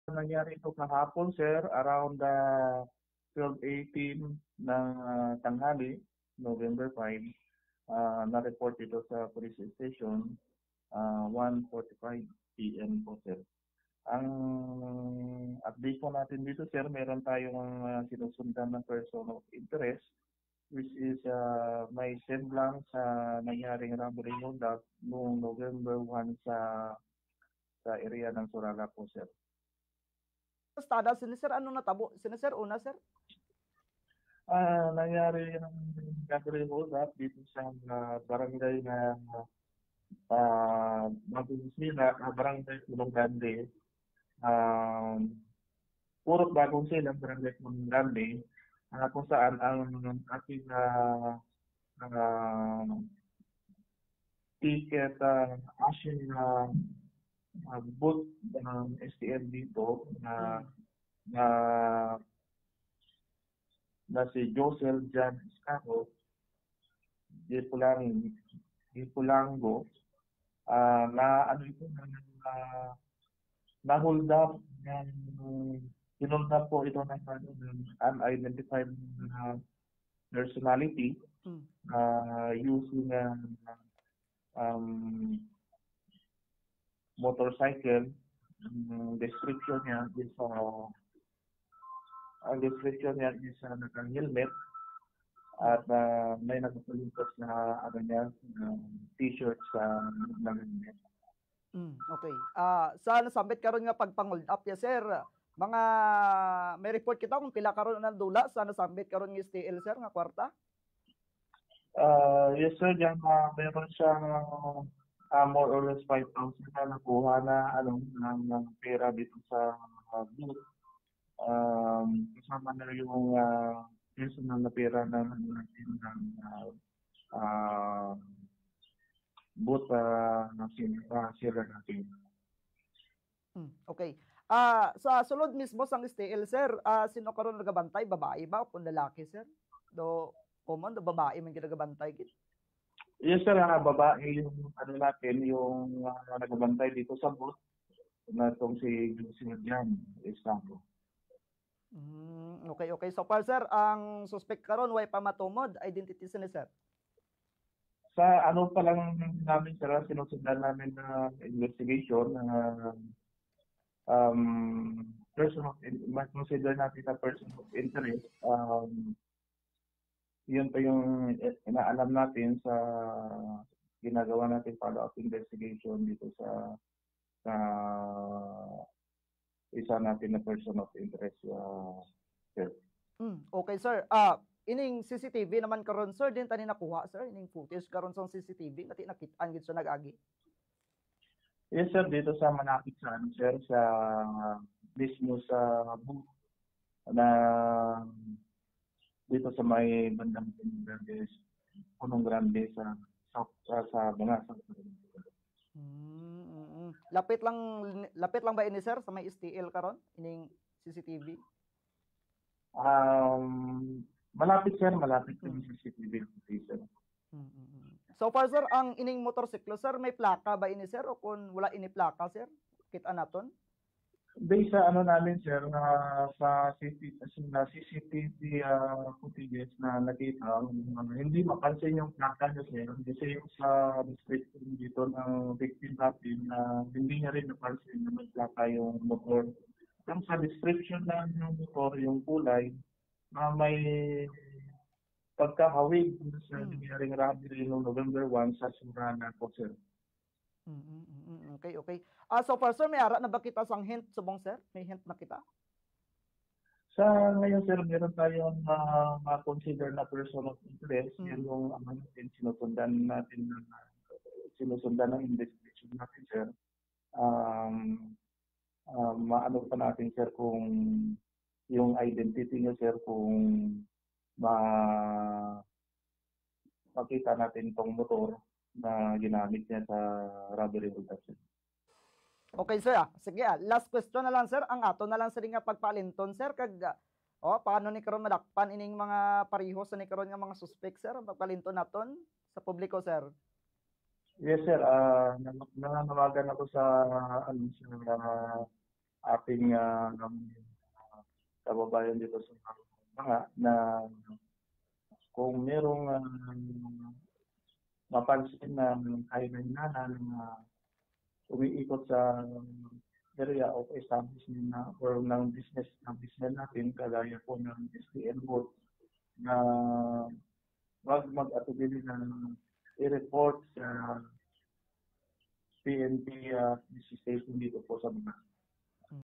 Nangyari ito kahapon, sir, around 12:18 ng tanghali, November 5. Na-report ito sa police station, 1:45 p.m. po, sir. Ang update po natin dito, sir, meron tayong sinusundan ng person of interest, which is may semblang sa nangyaring robbery hold-up noong November 1 sa area ng Surala po, sir. Tada sini sir, ano natabo? Sini sir, una sir? Nangyari yung robbery hold-up dito sa barangay na Bagong Sila, barangay Pulong Grande. Puro Bagong Sila, barangay Pulong Grande, kung saan ang ating ticket action booth ng STL dito na si Josel Jan Escaro di Pulango, na ano ito na hold up hold up po ito ng unidentified personality using motorcycle. Description niya is naka-helmet at may nagpapalintos na t-shirt sa ng helmet. Okay. Sa nasambit karon nga pagpang-hold up ya sir, mga may report kita kung pila karon na dula sa nasambit karon nga STL sir nga kwarta? Yes sir, diyan meron siyang more or less 5,000 na nakuha na ng pera dito sa booth. Kasama na yung personal na pera na natin ng booth na sila natin. Okay. Sa sulod mismo sang STL sir, sino karon nagabantay, babae ba o lalaki sir? Do common do babae man ginagabantay gid? Yes sir, babae yung natin yung nagabantay dito sa booth na itong si Jan Estado. Okay. So far sir, ang suspect karon way pa matumod identity ni sir. Sa ano pa lang namin sir, sinusundan namin na investigation person of consider natin na person of interest. Yun pa yung inaalam natin sa ginagawa natin follow-up investigation dito sa isa natin na person of interest, sir. Okay sir. Ining CCTV naman karon sir, din tani nakuha sir, ining footage karon sa CCTV ngati nakit-an gid sa nag-agi. Yes sir, dito sa malapit sa sir, sa mismo sa booth na dito sa may bandang Punong Grande sa mga Lapit lang ba ini sir sa may STL karon ining CCTV? Malapit sir, malapit yung CCTV sir. So far sir, ang ining motorsiklo sir, may plaka ba ini sir o kung wala ini plaka sir? Kita naton? Based sa namin sir, sa CCTV footage na nakita, hindi mapansin yung plaka niya sir. Kasi yung sa description dito ng victim natin, hindi niya rin napansin na may plaka yung motor. Yung sa description ng motor, yung kulay, may pagkahawig sa nangyaring robbery noong November 1 sa Surana po sir. Okay. So far sir, may ara na ba kita sang hint subong sir? May hint na kita? Sa ngayon sir, meron tayong ma-consider na person of interest. Yan yung sinusundan ng investigation natin sir. Maano pa natin sir kung yung identity niya sir, kung makita natin itong motor na ginamit niya sa robbery hold-up sir. Okay sir, sige last question na lang sir, ang ato na lang sa nga pagpalinton sir kag paano ni karon madakpan ining mga pareho sa ni karon nga mga suspect sir, ang pagpalinton naton sa publiko sir. Yes sir, nananawagan ako sa ating kababayan dito sa mga na kung merong mapansin na kahinahinalan na umiikot sa area of establishment na or ng business establishment natin, kagaya po ng STL board, na wag mag-atubili na i-report sa PNP station dito po sa mga.